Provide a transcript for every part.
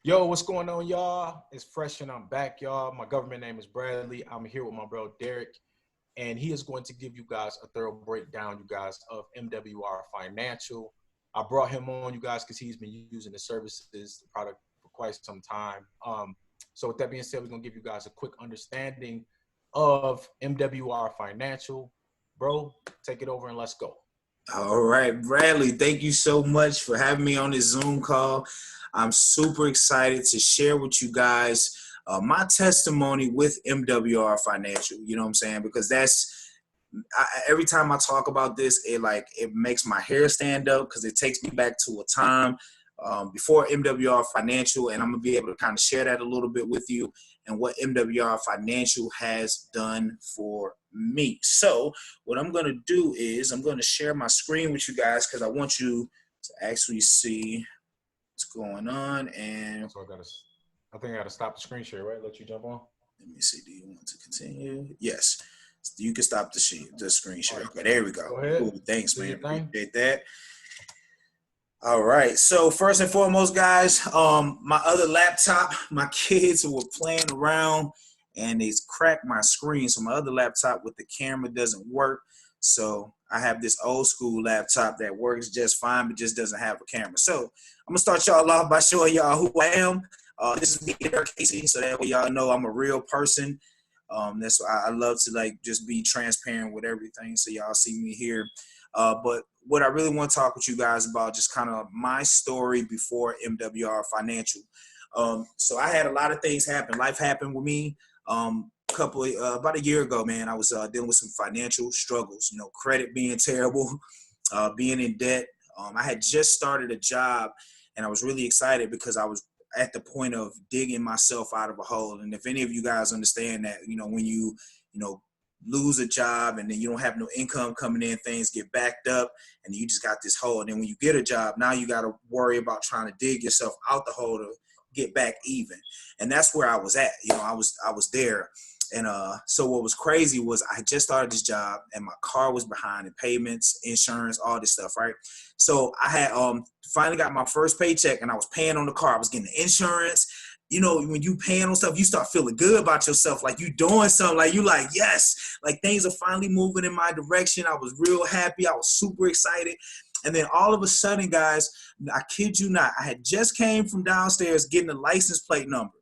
Yo, what's going on, y'all? It's Fresh and I'm back, y'all. My government name is Bradley. I'm here with my bro, Derrick, and he is going to give you guys a thorough breakdown, you guys, of MWR Financial. I brought him on, you guys, because he's been using the services, the product for quite some time. So with that being said, we're going to give you guys a quick understanding of MWR Financial. Bro, take it over and let's go. All right, Bradley, thank you so much for having me on this Zoom call. I'm super excited to share with you guys my testimony with MWR Financial. You know what I'm saying? Because every time I talk about this, it makes my hair stand up because it takes me back to a time before MWR Financial, and I'm gonna be able to kind of share that a little bit with you and what MWR Financial has done for me. So what I'm gonna do is I'm gonna share my screen with you guys because I want you to actually see what's going on. And So I think I gotta stop the screen share, right? Let you jump on. Let me see. Do you want to continue? Yes. You can stop the screen share. Okay, there we go. Go ahead. Cool. Thanks, man. Appreciate that. All right. So first and foremost, guys, my other laptop, my kids were playing around and it's cracked my screen. So my other laptop with the camera doesn't work. So I have this old school laptop that works just fine, but just doesn't have a camera. So I'm gonna start y'all off by showing y'all who I am. This is me, Derrick Casey, so that way y'all know I'm a real person. That's why I love to just be transparent with everything, so y'all see me here. But what I really want to talk with you guys about, just kind of my story before MWR Financial. So I had a lot of things happen. Life happened with me. About a year ago, man, I was dealing with some financial struggles. You know, credit being terrible, being in debt. I had just started a job, and I was really excited because I was at the point of digging myself out of a hole. And if any of you guys understand that, when you lose a job and then you don't have no income coming in, things get backed up and you just got this hole. And then when you get a job, now you got to worry about trying to dig yourself out the hole to get back even. And that's where I was at. I was there. And so what was crazy was I had just started this job and my car was behind in payments, insurance, all this stuff, right? So I had finally got my first paycheck and I was paying on the car. I was getting the insurance. When you paying on stuff, you start feeling good about yourself, like you doing something, like you like, yes, like things are finally moving in my direction. I was real happy. I was super excited. And then all of a sudden, guys, I kid you not, I had just came from downstairs getting a license plate number.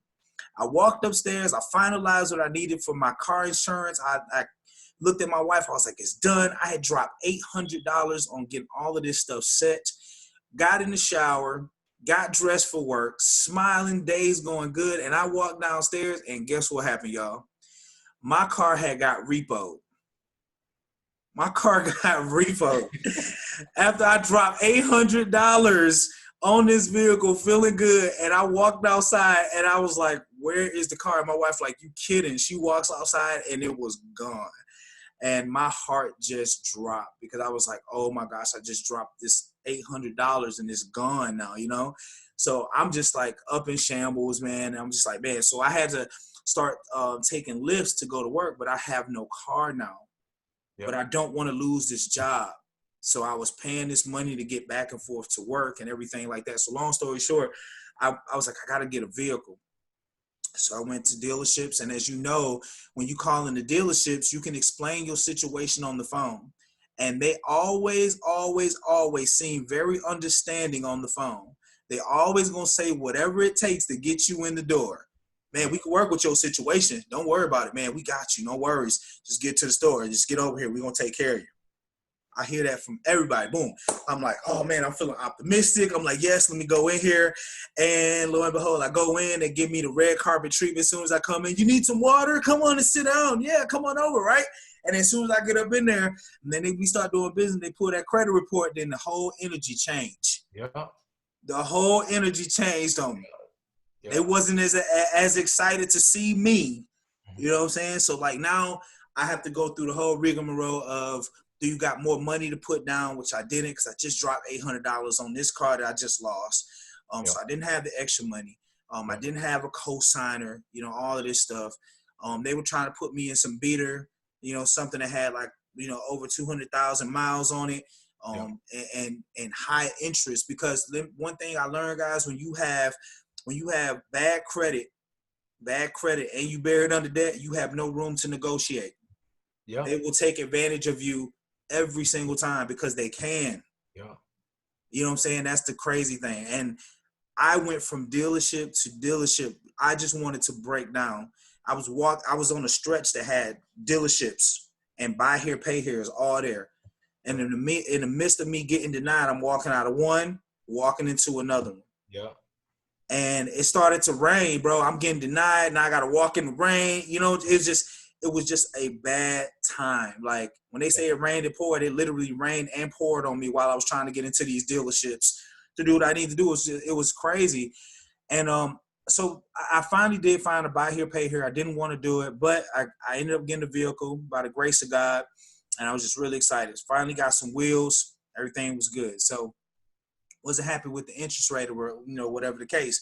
I walked upstairs. I finalized what I needed for my car insurance. I looked at my wife. I was like, it's done. I had dropped $800 on getting all of this stuff set. Got in the shower, got dressed for work, smiling, days going good. And I walked downstairs and guess what happened, y'all? My car had got repoed. My car got repoed. After I dropped $800 on this vehicle, feeling good, and I walked outside and I was like, where is the car? And my wife like, you kidding? She walks outside and it was gone. And my heart just dropped because I was like, oh my gosh, I just dropped this $800 and it's gone now, So I'm just like up in shambles, man. I'm just like, man. So I had to start taking lifts to go to work, but I have no car now. Yep. But I don't want to lose this job. So I was paying this money to get back and forth to work and everything like that. So long story short, I was like, I got to get a vehicle. So I went to dealerships. And as you know, when you call in the dealerships, you can explain your situation on the phone. And they always, always, always seem very understanding on the phone. They always going to say whatever it takes to get you in the door. Man, we can work with your situation. Don't worry about it, man. We got you. No worries. Just get to the store. Just get over here. We're going to take care of you. I hear that from everybody. Boom. I'm like, oh, man, I'm feeling optimistic. I'm like, yes, let me go in here. And lo and behold, I go in. They give me the red carpet treatment as soon as I come in. You need some water? Come on and sit down. Yeah, come on over, right? And as soon as I get up in there, and then we start doing business, they pull that credit report, then the whole energy changed. Yeah. The whole energy changed on me. Yeah. They wasn't as excited to see me. You know what I'm saying? So, like, now I have to go through the whole rigmarole of, do you got more money to put down, which I didn't because I just dropped $800 on this car that I just lost. So I didn't have the extra money. I didn't have a co-signer, all of this stuff. They were trying to put me in some beater, something that had over 200,000 miles on it, and high interest. Because one thing I learned, guys, when you have when you have bad credit, and you buried under debt, you have no room to negotiate. Yeah. They will take advantage of you every single time because they can. Yeah. You know what I'm saying? That's the crazy thing. And I went from dealership to dealership. I just wanted to break down. I was on a stretch that had dealerships and buy here, pay here is all there. And in the midst of me getting denied, I'm walking out of one, walking into another one. Yeah. And it started to rain, bro. I'm getting denied. Now I got to walk in the rain. You know, it was just a bad time. Like when they say it rained and poured, it literally rained and poured on me while I was trying to get into these dealerships to do what I need to do. It was crazy. And so I finally did find a buy here, pay here. I didn't want to do it, but I ended up getting a vehicle by the grace of God. And I was just really excited. Finally got some wheels. Everything was good. So wasn't happy with the interest rate or, whatever the case.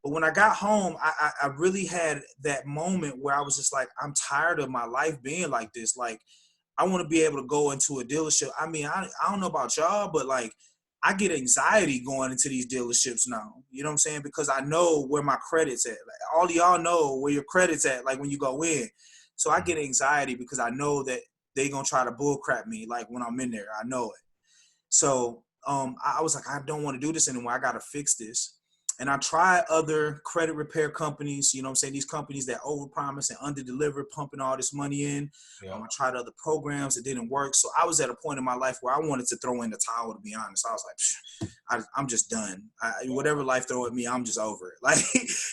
But when I got home, I really had that moment where I was just like, I'm tired of my life being like this. Like, I want to be able to go into a dealership. I mean, I don't know about y'all, but like, I get anxiety going into these dealerships now. You know what I'm saying? Because I know where my credit's at. Like, all of y'all know where your credit's at, like when you go in. So I get anxiety because I know that they're going to try to bull crap me, like when I'm in there. I know it. So I was like, I don't want to do this anymore. I got to fix this. And I tried other credit repair companies, you know what I'm saying? These companies that overpromise and underdeliver, pumping all this money in. Yeah. I tried other programs that didn't work. So I was at a point in my life where I wanted to throw in the towel, to be honest. I was like, I'm just done. Whatever life throw at me, I'm just over it. Like,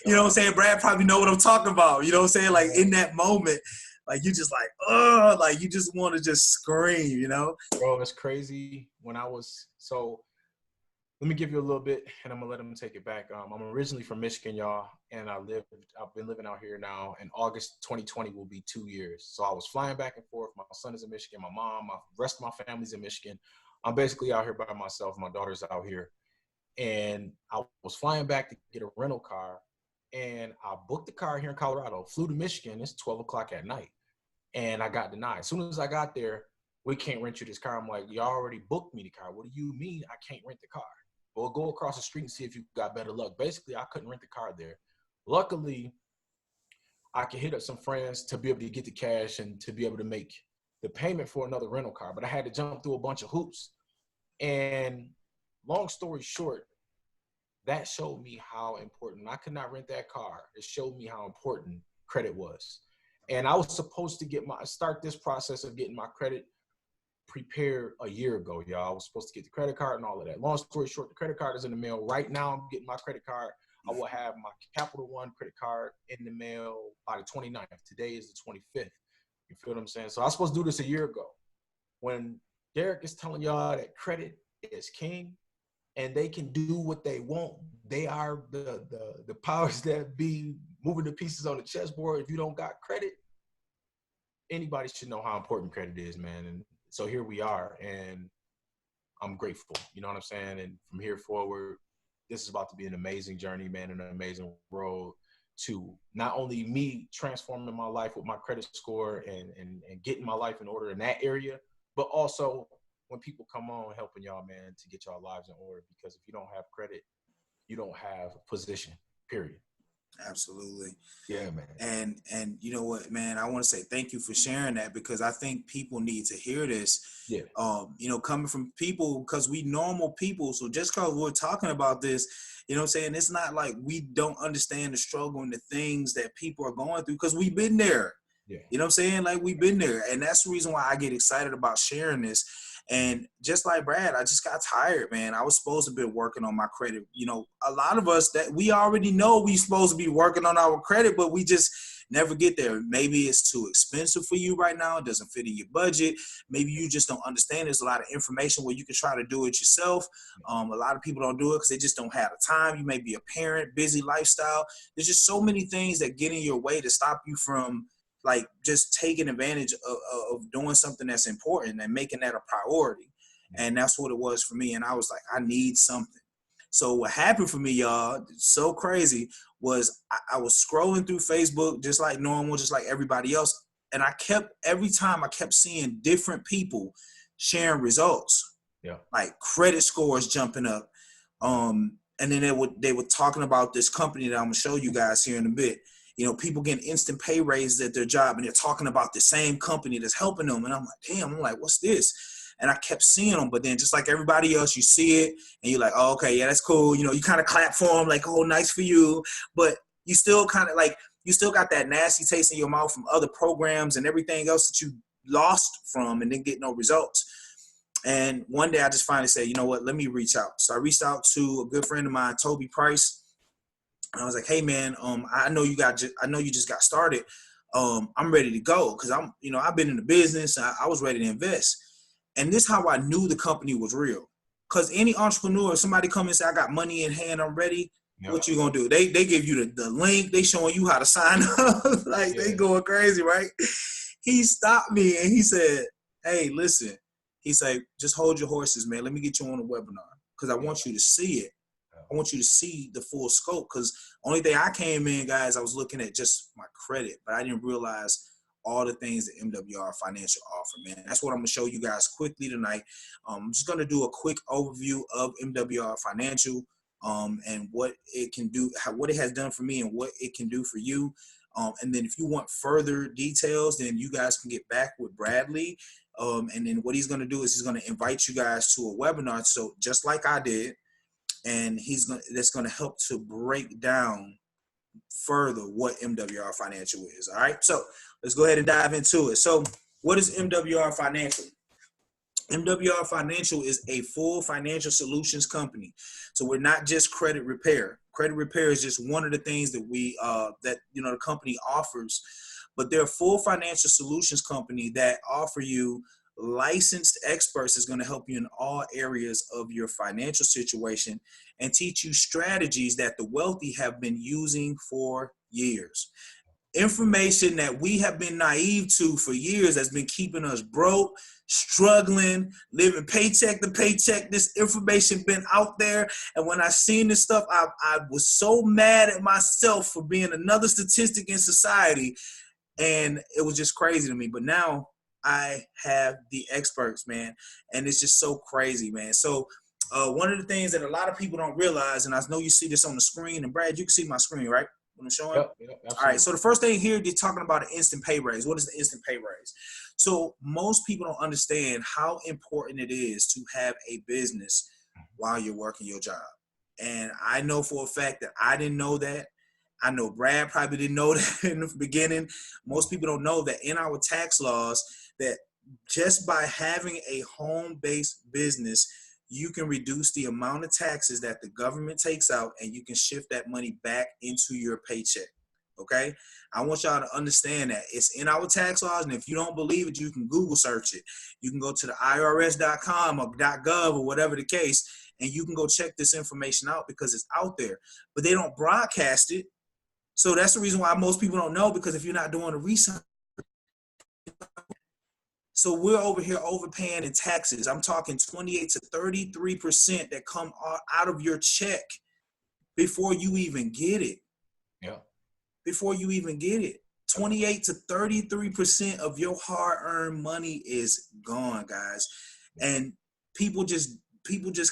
you know what I'm saying? Brad probably know what I'm talking about. You know what I'm saying? Like in that moment, like you just like, oh, like you just want to just scream, you know? Bro, it's crazy. Let me give you a little bit, and I'm gonna let them take it back. I'm originally from Michigan, y'all, and I've been living out here now. In August 2020 will be 2 years. So I was flying back and forth. My son is in Michigan. My mom, my rest of my family's in Michigan. I'm basically out here by myself. My daughter's out here, and I was flying back to get a rental car, and I booked the car here in Colorado. Flew to Michigan. It's 12 o'clock at night, and I got denied. As soon as I got there, we can't rent you this car. I'm like, you already booked me the car. What do you mean I can't rent the car? Well, go across the street and see if you got better luck. Basically, I couldn't rent the car there. Luckily, I could hit up some friends to be able to get the cash and to be able to make the payment for another rental car. But I had to jump through a bunch of hoops. And long story short, that showed me how important. I could not rent that car. It showed me how important credit was. And I was supposed to start this process of getting my credit prepared a year ago, y'all. I was supposed to get the credit card and all of that. Long story short, the credit card is in the mail. Right now, I'm getting my credit card. I will have my Capital One credit card in the mail by the 29th. Today is the 25th. You feel what I'm saying? So I was supposed to do this a year ago. When Derrick is telling y'all that credit is king and they can do what they want, they are the powers that be moving the pieces on the chessboard. If you don't got credit, anybody should know how important credit is, man. And so here we are, and I'm grateful. You know what I'm saying? And from here forward, this is about to be an amazing journey, man, and an amazing road to not only me transforming my life with my credit score and getting my life in order in that area, but also when people come on helping y'all, man, to get y'all lives in order. Because if you don't have credit, you don't have position, period. Absolutely. Yeah, man. And you know what, man, I want to say thank you for sharing that, because I think people need to hear this. Yeah. Coming from people, because we normal people. So just because we're talking about this, you know what I'm saying, it's not like we don't understand the struggle and the things that people are going through, because we've been there. Yeah. You know what I'm saying? Like, we've been there. And that's the reason why I get excited about sharing this. And just like Brad, I just got tired, man. I was supposed to be working on my credit. You know, a lot of us that we already know we supposed to be working on our credit, but we just never get there. Maybe it's too expensive for you right now. It doesn't fit in your budget. Maybe you just don't understand. There's a lot of information where you can try to do it yourself. A lot of people don't do it because they just don't have the time. You may be a parent, busy lifestyle. There's just so many things that get in your way to stop you from like just taking advantage of doing something that's important and making that a priority. And that's what it was for me. And I was like, I need something. So what happened for me, y'all, so crazy, was I was scrolling through Facebook just like normal, just like everybody else. And every time I kept seeing different people sharing results, like credit scores jumping up, And then they were talking about this company that I'm gonna show you guys here in a bit. You know, people getting instant pay raises at their job, and they're talking about the same company that's helping them. And I'm like, damn, I'm like, what's this? And I kept seeing them, but then just like everybody else, you see it and you're like, oh, okay, yeah, that's cool. You know, you kind of clap for them, like, oh, nice for you. But you still kind of like, you still got that nasty taste in your mouth from other programs and everything else that you lost from and didn't get no results. And one day I just finally said, you know what, let me reach out. So I reached out to a good friend of mine, Toby Price. And I was like, hey man, I know you just got started. I'm ready to go because I've been in the business. I was ready to invest. And this is how I knew the company was real. Because any entrepreneur, if somebody come and say, I got money in hand, I'm ready. Yep. What you gonna do? They give you the link. They showing you how to sign up. Like they going crazy, right? He stopped me and he said, hey, listen. He said, just hold your horses, man. Let me get you on a webinar because I want you to see it. I want you to see the full scope because only thing I came in, guys, I was looking at just my credit, but I didn't realize all the things that MWR Financial offer, man. That's what I'm going to show you guys quickly tonight. I'm just going to do a quick overview of MWR Financial and what it can do, what it has done for me and what it can do for you. And then if you want further details, then you guys can get back with Bradley. And then what he's going to do is he's going to invite you guys to a webinar. So just like I did, and that's going to help to break down further what MWR Financial is. All right. So let's go ahead and dive into it. So what is MWR Financial? MWR Financial is a full financial solutions company. So we're not just credit repair. Credit repair is just one of the things that the company offers, but they're a full financial solutions company that offer you licensed experts that's going to help you in all areas of your financial situation and teach you strategies that the wealthy have been using for years. Information that we have been naive to for years has been keeping us broke, struggling, living paycheck to paycheck. This information been out there. And when I seen this stuff, I was so mad at myself for being another statistic in society. And it was just crazy to me. But now I have the experts, man. And it's just so crazy, man. So one of the things that a lot of people don't realize, and I know you see this on the screen, and Brad, you can see my screen, right? What I'm showing? Yep, all right, so the first thing here, they're talking about an instant pay raise. What is the instant pay raise? So most people don't understand how important it is to have a business while you're working your job. And I know for a fact that I didn't know that. I know Brad probably didn't know that in the beginning. Most people don't know that in our tax laws that just by having a home-based business, you can reduce the amount of taxes that the government takes out and you can shift that money back into your paycheck, okay? I want y'all to understand that. It's in our tax laws, and if you don't believe it, you can Google search it. You can go to the IRS.com or .gov or whatever the case, and you can go check this information out because it's out there. But they don't broadcast it, so that's the reason why most people don't know, because if you're not doing the research, so we're over here overpaying in taxes. I'm talking 28 to 33% that come out of your check before you even get it. Yeah. Before you even get it. 28 to 33% of your hard-earned money is gone, guys. And people just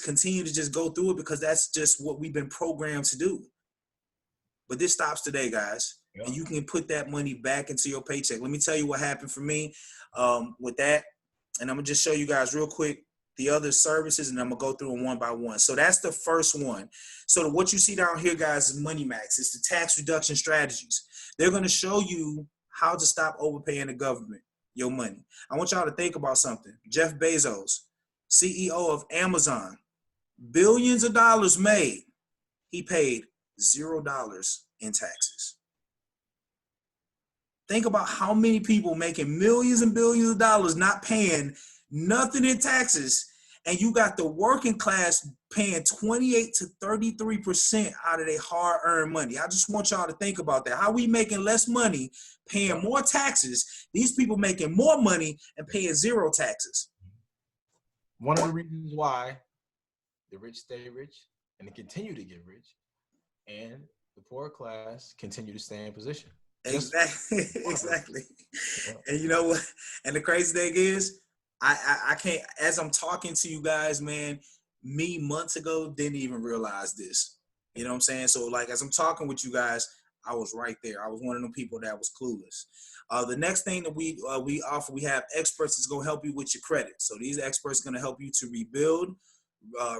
continue to just go through it because that's just what we've been programmed to do. But this stops today, guys. Yeah. And you can put that money back into your paycheck. Let me tell you what happened for me with that. And I'm going to just show you guys real quick the other services, and I'm going to go through them one by one. So that's the first one. So what you see down here, guys, is Money Max. It's the tax reduction strategies. They're going to show you how to stop overpaying the government your money. I want y'all to think about something. Jeff Bezos, CEO of Amazon, billions of dollars made. He paid $0 in taxes. Think about how many people making millions and billions of dollars not paying nothing in taxes, and you got the working class paying 28 to 33% out of their hard-earned money. I just want y'all to think about that. How we making less money, paying more taxes, these people making more money and paying zero taxes. One of the reasons why the rich stay rich and they continue to get rich, and the poor class continue to stay in position. Exactly. Exactly. And you know what? And the crazy thing is, I can't, as I'm talking to you guys, man, me months ago didn't even realize this. You know what I'm saying? So like as I'm talking with you guys, I was right there. I was one of them people that was clueless. The next thing that we offer, we have experts that's going to help you with your credit. So these experts are going to help you to rebuild,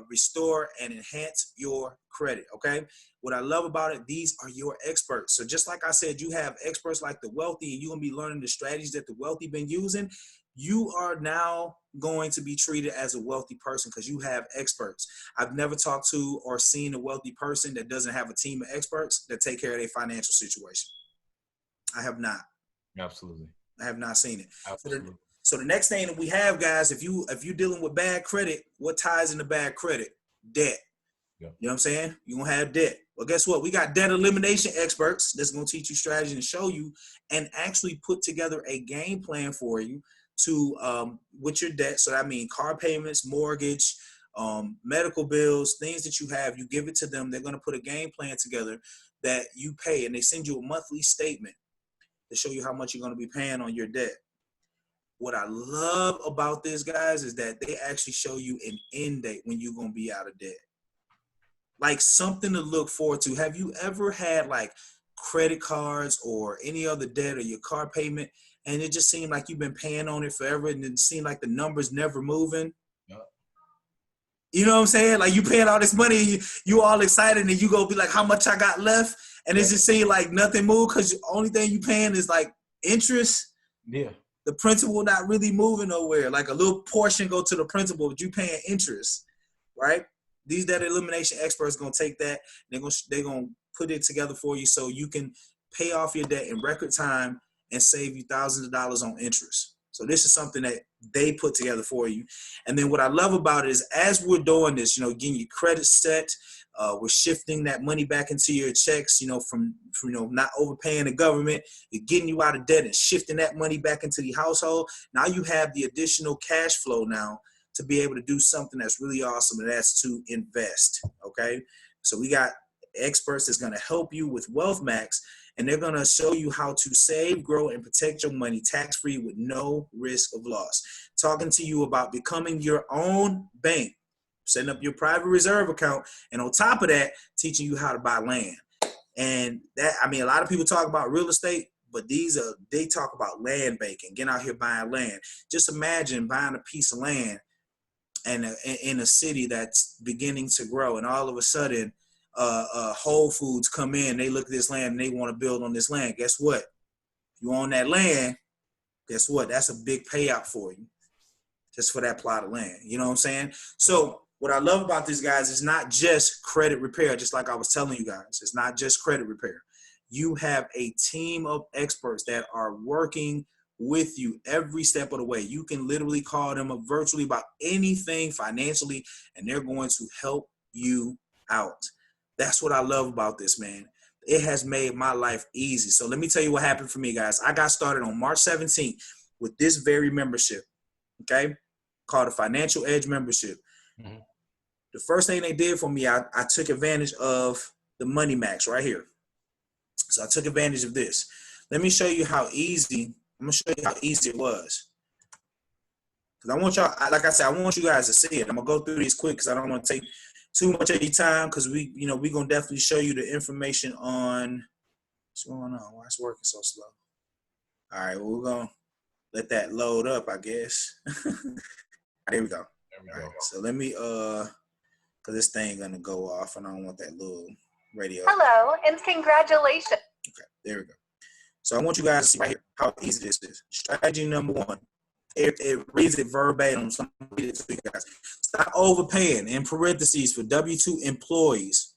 restore, and enhance your credit. Okay. What I love about it, these are your experts. So just like I said, you have experts like the wealthy, and you're going to be learning the strategies that the wealthy been using. You are now going to be treated as a wealthy person because you have experts. I've never talked to or seen a wealthy person that doesn't have a team of experts that take care of their financial situation. I have not. Absolutely. I have not seen it. Absolutely. So the next thing that we have, guys, if you're dealing with bad credit, what ties into bad credit? Debt. Yep. You know what I'm saying? You're going to have debt. Well, guess what? We got debt elimination experts that's going to teach you strategy and show you and actually put together a game plan for you to with your debt. So that means car payments, mortgage, medical bills, things that you have, you give it to them. They're going to put a game plan together that you pay, and they send you a monthly statement to show you how much you're going to be paying on your debt. What I love about this, guys, is that they actually show you an end date when you're going to be out of debt. Like something to look forward to. Have you ever had like credit cards or any other debt or your car payment, and it just seemed like you've been paying on it forever and it seemed like the numbers never moving? Yep. You know what I'm saying? Like you paying all this money, you all excited, and you go be like, how much I got left? And it just seemed like nothing moved because the only thing you paying is like interest. Yeah. The principal not really moving nowhere. Like a little portion go to the principal, but you paying interest, right? These debt elimination experts gonna take that. They're gonna put it together for you so you can pay off your debt in record time and save you thousands of dollars on interest. So this is something that they put together for you. And then what I love about it is as we're doing this, getting your credit set, we're shifting that money back into your checks, from not overpaying the government, you're getting you out of debt and shifting that money back into the household. Now you have the additional cash flow now to be able to do something that's really awesome, and that's to invest, okay? So we got experts that's going to help you with Wealth Max, and they're going to show you how to save, grow, and protect your money tax-free with no risk of loss. Talking to you about becoming your own bank, setting up your private reserve account, and on top of that, teaching you how to buy land. And that, a lot of people talk about real estate, but they talk about land banking, getting out here buying land. Just imagine buying a piece of land and in a city that's beginning to grow, and all of a sudden Whole Foods come in, they look at this land and they want to build on this land. Guess what? You own that land, guess what? That's a big payout for you just for that plot of land. You know what I'm saying? So what I love about this, guys, is not just credit repair, just like I was telling you guys. It's not just credit repair. You have a team of experts that are working with you every step of the way. You can literally call them up virtually about anything financially, and they're going to help you out. That's what I love about this, man. It has made my life easy. So let me tell you what happened for me, guys. I got started on March 17th with this very membership, okay, called a Financial Edge membership. Mm-hmm. The first thing they did for me, I took advantage of the Money Max right here. So I took advantage of this. Let me show you how easy. I'm going to show you how easy it was. Because I want y'all, like I said, I want you guys to see it. I'm going to go through these quick because I don't want to take too much of your time, because we're going to definitely show you the information on what's going on. Why it's working so slow? All right, well, we're going to let that load up, I guess. There we go. All right, so let me, because this thing going to go off, and I don't want that little radio. Hello, and congratulations. Okay, there we go. So I want you guys to see right here how easy this is. Strategy number one. It reads it verbatim. So I'm going to read it to you guys. Stop overpaying, in parentheses, for W-2 employees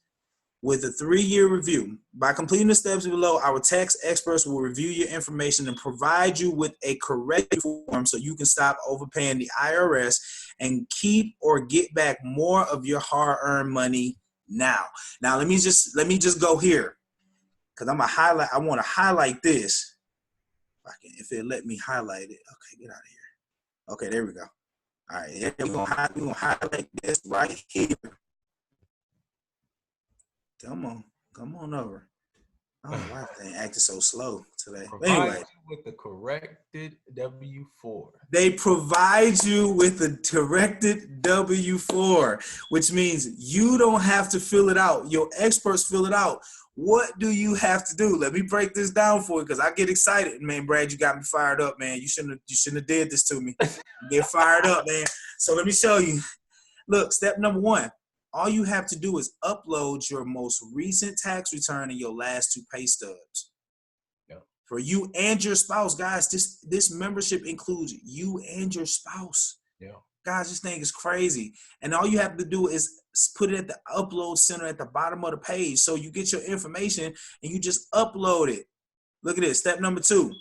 with a 3-year review. By completing the steps below, our tax experts will review your information and provide you with a correct form so you can stop overpaying the IRS and keep or get back more of your hard-earned money now. Now let me just go here, because I want to highlight this. If it let me highlight it. Okay, get out of here. Okay, there we go. All right, we're gonna highlight this right here. Come on over. I don't know why that thing acted so slow today. But anyway, with the corrected W-4. They provide you with a corrected W-4, which means you don't have to fill it out. Your experts fill it out. What do you have to do? Let me break this down for you because I get excited. Man, Brad, you got me fired up, man. You shouldn't have did this to me. Get fired up, man. So let me show you. Look, step number 1. All you have to do is upload your most recent tax return and your last 2 pay stubs. For you and your spouse, guys, this membership includes you and your spouse. Yeah. Guys, this thing is crazy. And all you have to do is put it at the upload center at the bottom of the page. So you get your information and you just upload it. Look at this. Step number 2.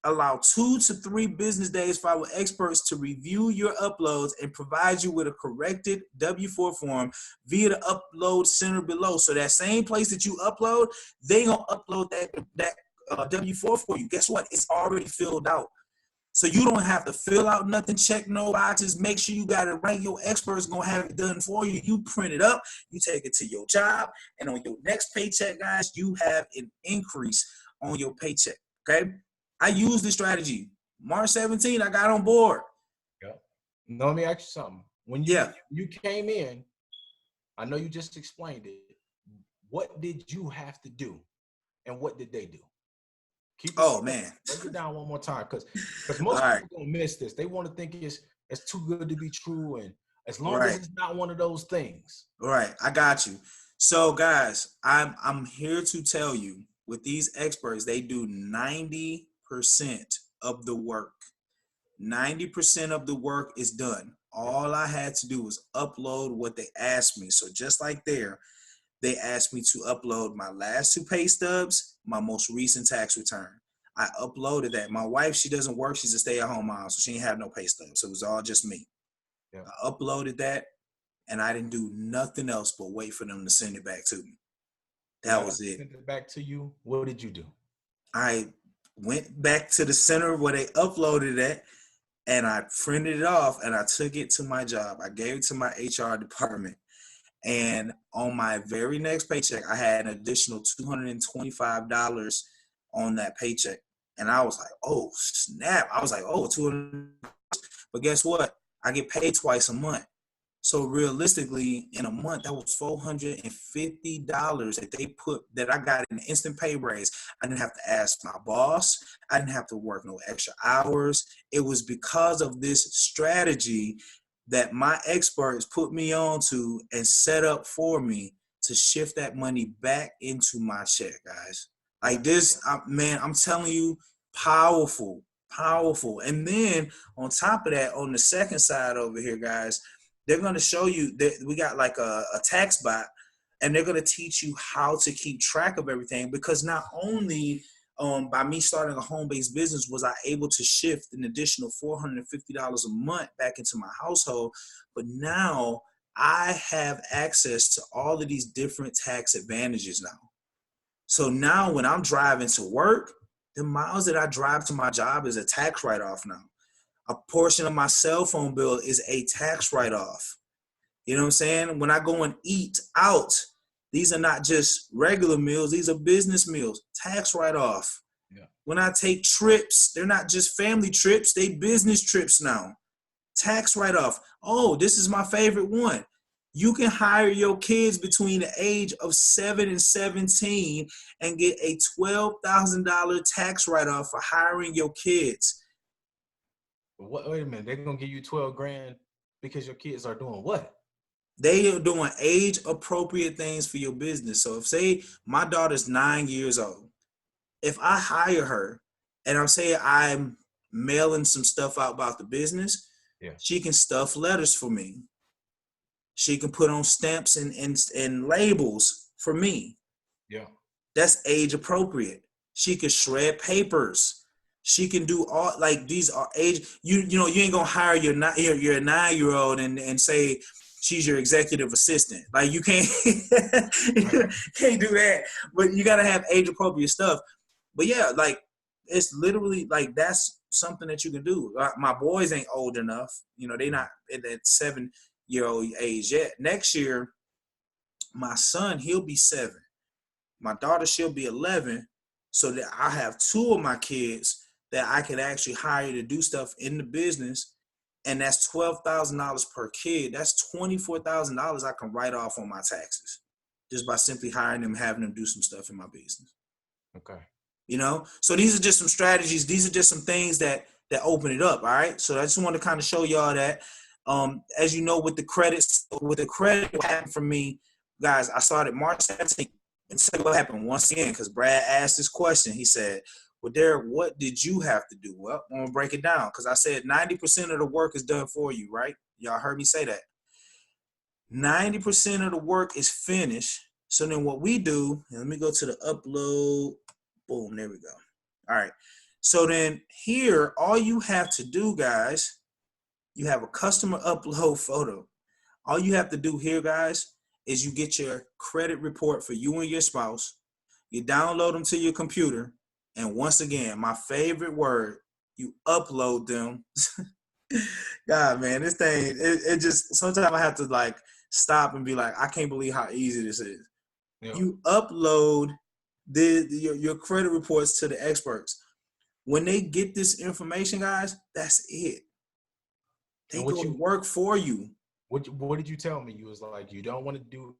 Allow 2 to 3 business days for our experts to review your uploads and provide you with a corrected W-4 form via the upload center below. So that same place that you upload, they gonna upload that W-4 for you. Guess what? It's already filled out. So you don't have to fill out nothing, check no boxes, make sure you got it right. Your expert's gonna have it done for you. You print it up, you take it to your job, and on your next paycheck, guys, you have an increase on your paycheck, okay? I use this strategy. March 17, I got on board. Yep. Now, let me ask you something. When you came in, I know you just explained it. What did you have to do, and what did they do? Man. Break it down one more time, because most people gonna miss this. They want to think it's too good to be true, and as long as it's not one of those things. Right, I got you. So, guys, I'm here to tell you, with these experts, they do 90% of the work. 90% of the work is done. All I had to do was upload what they asked me. So just like there, they asked me to upload my last 2 pay stubs, my most recent tax return. I uploaded that. My wife, she doesn't work. She's a stay-at-home mom, so she ain't have no pay stubs. So it was all just me. Yeah. I uploaded that, and I didn't do nothing else but wait for them to send it back to me. That was it. Send it back to you. What did you do? I went back to the center where they uploaded it, and I printed it off, and I took it to my job. I gave it to my HR department. And on my very next paycheck, I had an additional $225 on that paycheck. And I was like, oh, snap. I was like, oh, $200. But guess what? I get paid twice a month. So realistically, in a month, that was $450 that I got in an instant pay raise. I didn't have to ask my boss. I didn't have to work no extra hours. It was because of this strategy that my experts put me on to and set up for me to shift that money back into my check, guys. Like this, man, I'm telling you, powerful. And then on top of that, on the second side over here, guys, they're going to show you that we got like a tax bot, and they're going to teach you how to keep track of everything, because not only by me starting a home-based business was I able to shift an additional $450 a month back into my household, but now I have access to all of these different tax advantages now. So now when I'm driving to work, the miles that I drive to my job is a tax write-off now. A portion of my cell phone bill is a tax write-off. You know what I'm saying? When I go and eat out, these are not just regular meals. These are business meals, tax write-off. Yeah. When I take trips, they're not just family trips. They business trips now. Tax write-off. Oh, this is my favorite one. You can hire your kids between the age of 7 and 17 and get a $12,000 tax write-off for hiring your kids. Wait a minute. They're going to give you $12,000 because your kids are doing what? They are doing age-appropriate things for your business. So if, say, my daughter's 9 years old, if I hire her and I'm saying I'm mailing some stuff out about the business, she can stuff letters for me. She can put on stamps and labels for me. Yeah. That's age-appropriate. She can shred papers. She can do all, like, these are age. You know, you ain't going to hire your 9-year-old and say, she's your executive assistant. Like, you can't can't do that. But you got to have age-appropriate stuff. But yeah, like, it's literally like that's something that you can do. My boys ain't old enough. You know, they not at that 7-year-old age yet. Next year, my son, he'll be 7. My daughter, she'll be 11. So that I have 2 of my kids that I could actually hire to do stuff in the business. And that's $12,000 per kid. That's $24,000 I can write off on my taxes just by simply hiring them, having them do some stuff in my business. Okay. You know, so these are just some strategies. These are just some things that open it up. All right. So I just want to kind of show y'all that, as you know, with the credits, what happened for me, guys, I started March 17th. And so what happened once again, because Brad asked this question. He said, well, Derrick, what did you have to do? Well, I'm going to break it down because I said 90% of the work is done for you, right? Y'all heard me say that. 90% of the work is finished. So then what we do, and let me go to the upload. Boom, there we go. All right. So then here, all you have to do, guys, you have a customer upload photo. All you have to do here, guys, is you get your credit report for you and your spouse. You download them to your computer. And once again, my favorite word, you upload them. God, man, this thing, it just, sometimes I have to like stop and be like, I can't believe how easy this is. Yeah. You upload your credit reports to the experts. When they get this information, guys, that's it. They go to work for you. What did you tell me? You was like, you don't want to do,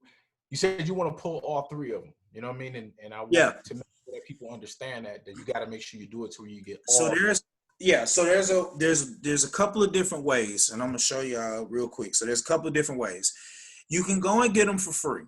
you said you want to pull all three of them. You know what I mean? And I want to make sure that people understand that you got to make sure you do it to where you get all. So there's a couple of different ways, and I'm gonna show y'all real quick. So there's a couple of different ways. You can go and get them for free.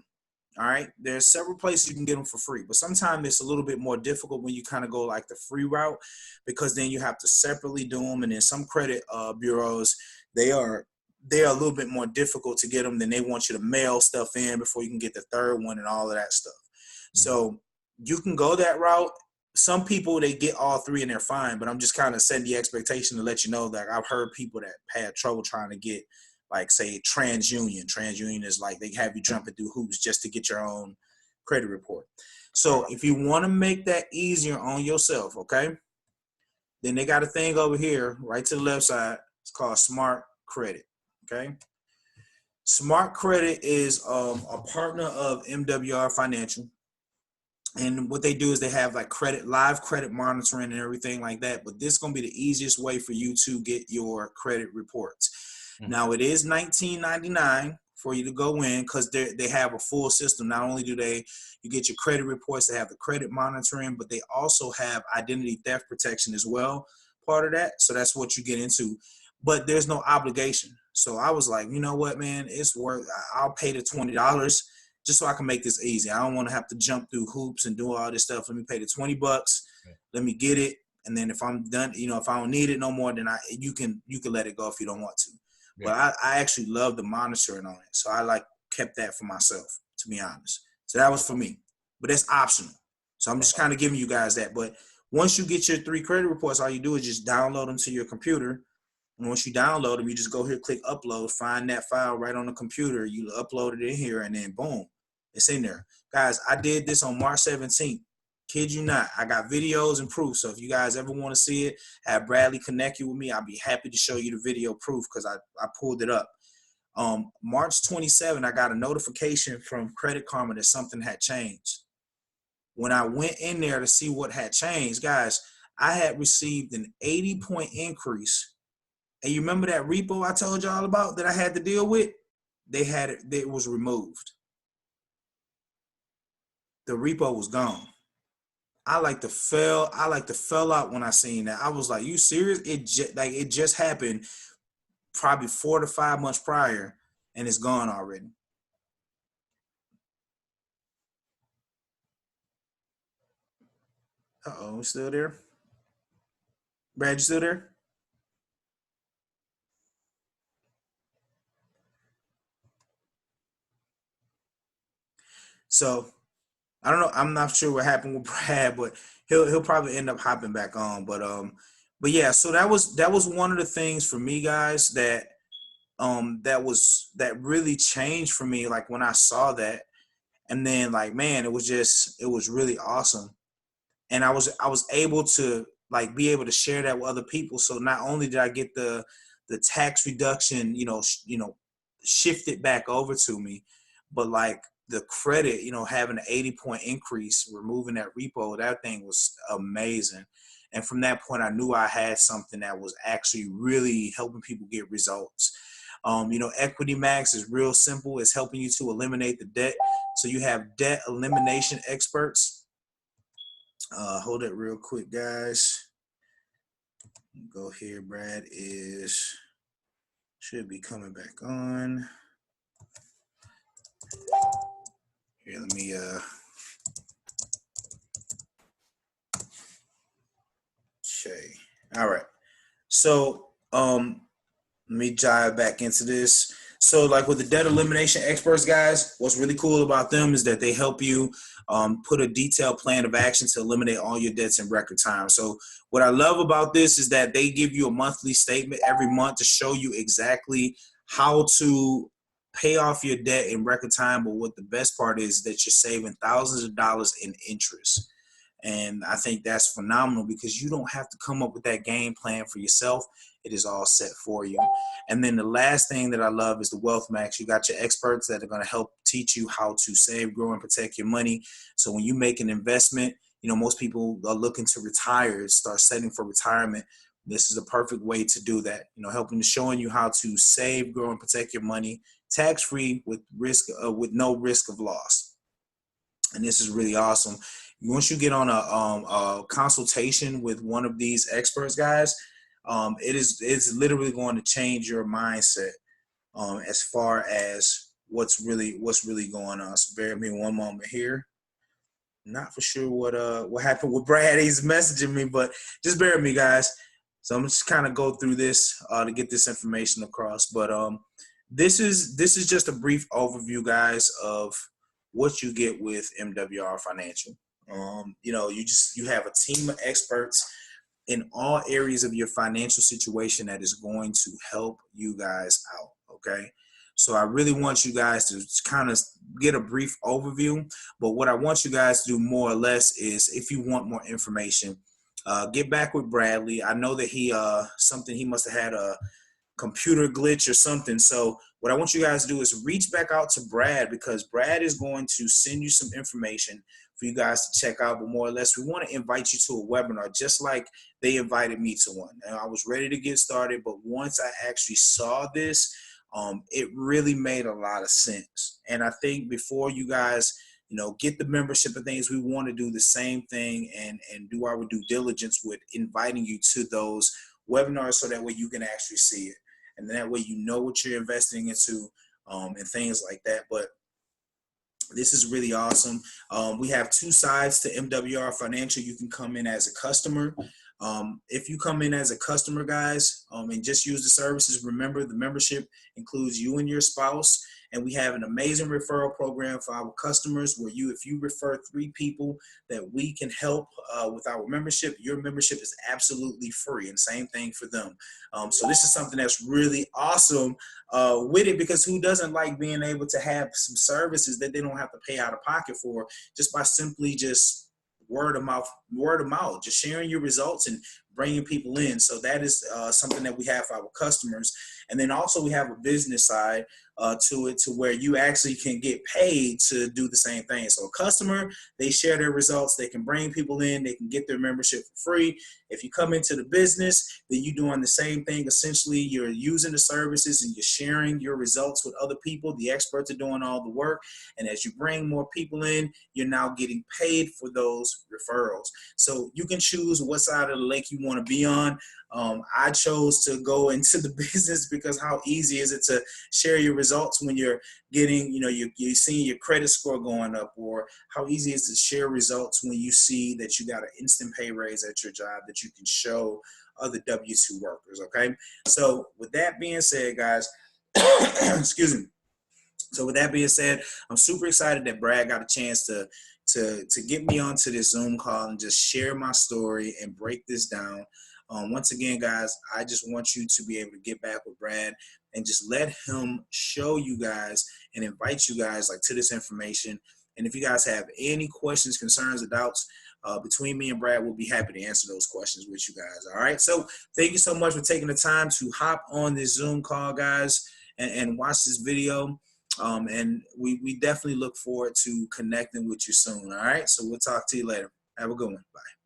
All right. There's several places you can get them for free, but sometimes it's a little bit more difficult when you kind of go like the free route, because then you have to separately do them. And then some credit bureaus, they are a little bit more difficult to get them. Then they want you to mail stuff in before you can get the third one and all of that stuff. Mm-hmm. So you can go that route. Some people, they get all three and they're fine, but I'm just kind of setting the expectation to let you know that I've heard people that had trouble trying to get, like, say, TransUnion. TransUnion is like they have you jumping through hoops just to get your own credit report. So if you want to make that easier on yourself, okay, then they got a thing over here right to the left side. It's called Smart Credit, okay? Smart Credit is a partner of MWR Financial. And what they do is they have like live credit monitoring and everything like that. But this is going to be the easiest way for you to get your credit reports. Mm-hmm. Now, it is $19.99 for you to go in because they have a full system. Not only do you get your credit reports, they have the credit monitoring, but they also have identity theft protection as well, part of that. So that's what you get into. But there's no obligation. So I was like, you know what, man, it's worth, I'll pay the $20 just so I can make this easy. I don't want to have to jump through hoops and do all this stuff. Let me pay the $20. Let me get it. And then if I'm done, if I don't need it no more, then you can let it go if you don't want to. Yeah. But I actually love the monitoring on it. So I kept that for myself, to be honest. So that was for me. But that's optional. So I'm just kind of giving you guys that. But once you get your 3 credit reports, all you do is just download them to your computer. And once you download them, you just go here, click upload, find that file right on the computer. You upload it in here, and then boom, it's in there. Guys, I did this on March 17th. Kid you not. I got videos and proof. So if you guys ever want to see it, have Bradley connect you with me. I'll be happy to show you the video proof because I pulled it up. March 27th, I got a notification from Credit Karma that something had changed. When I went in there to see what had changed, guys, I had received an 80-point increase. And you remember that repo I told y'all about that I had to deal with? It was removed. The repo was gone. I like to fell out when I seen that. I was like, you serious? It just happened probably 4 to 5 months prior, and it's gone already. Uh-oh, still there? Brad, you still there? So I don't know. I'm not sure what happened with Brad, but he'll probably end up hopping back on. But yeah. So that was one of the things for me, guys, that really changed for me. Like when I saw that, and then like, man, it was really awesome, and I was able to be able to share that with other people. So not only did I get the tax reduction, shifted back over to me, but the credit, having an 80-point increase, removing that repo, that thing was amazing. And from that point, I knew I had something that was actually really helping people get results. Equity Max is real simple. It's helping you to eliminate the debt. So you have debt elimination experts. Hold it real quick, guys. Go here. Brad should be coming back on. Here, let me okay. All right. So let me dive back into this. So like with the debt elimination experts, guys, what's really cool about them is that they help you put a detailed plan of action to eliminate all your debts in record time. So what I love about this is that they give you a monthly statement every month to show you exactly how to pay off your debt in record time. But what the best part is that you're saving thousands of dollars in interest. And I think that's phenomenal because you don't have to come up with that game plan for yourself. It is all set for you. And then the last thing that I love is the Wealth Max. You got your experts that are going to help teach you how to save, grow, and protect your money. So when you make an investment, most people are looking to retire, start setting for retirement. This is a perfect way to do that. Showing you how to save, grow, and protect your money tax-free with no risk of loss. And this is really awesome. Once you get on a consultation with one of these experts, guys, it's literally going to change your mindset as far as what's really going on. So bear with me one moment here. Not for sure what happened with Brad. He's messaging me, but just bear with me, guys. So I'm just kind of go through this to get this information across. But this is just a brief overview, guys, of what you get with MWR Financial. You have a team of experts in all areas of your financial situation that is going to help you guys out. Okay. So I really want you guys to kind of get a brief overview, but what I want you guys to do more or less is, if you want more information, get back with Bradley. I know that he must have had a computer glitch or something. So what I want you guys to do is reach back out to Brad, because Brad is going to send you some information for you guys to check out. But more or less, we want to invite you to a webinar, just like they invited me to one. And I was ready to get started, but once I actually saw this, it really made a lot of sense. And I think before you guys, get the membership and things, we want to do the same thing and do our due diligence with inviting you to those webinars, so that way you can actually see it. And that way you know what you're investing into and things like that. But this is really awesome. We have two sides to MWR Financial. You can come in as a customer. If you come in as a customer, guys, and just use the services, remember the membership includes you and your spouse. And we have an amazing referral program for our customers where if you refer 3 people that we can help with our membership, your membership is absolutely free, and same thing for them. So this is something that's really awesome with it, because who doesn't like being able to have some services that they don't have to pay out of pocket for, just by simply just word of mouth, just sharing your results and bringing people in. So that is something that we have for our customers. And then also we have a business side to it, to where you actually can get paid to do the same thing. So a customer, they share their results, they can bring people in, they can get their membership for free. If you come into the business, then you're doing the same thing. Essentially, you're using the services and you're sharing your results with other people. The experts are doing all the work. And as you bring more people in, you're now getting paid for those referrals. So you can choose what side of the lake you want to be on. I chose to go into the business because how easy is it to share your results when you're getting, you're seeing your credit score going up, or how easy it is to share results when you see that you got an instant pay raise at your job that you can show other W-2 workers. Okay. So with that being said, guys, excuse me. So with that being said, I'm super excited that Brad got a chance to get me onto this Zoom call and just share my story and break this down. Once again, guys, I just want you to be able to get back with Brad and just let him show you guys and invite you guys to this information. And if you guys have any questions, concerns, or doubts, between me and Brad, we'll be happy to answer those questions with you guys. All right. So thank you so much for taking the time to hop on this Zoom call, guys, and watch this video. And we definitely look forward to connecting with you soon. All right. So we'll talk to you later. Have a good one. Bye.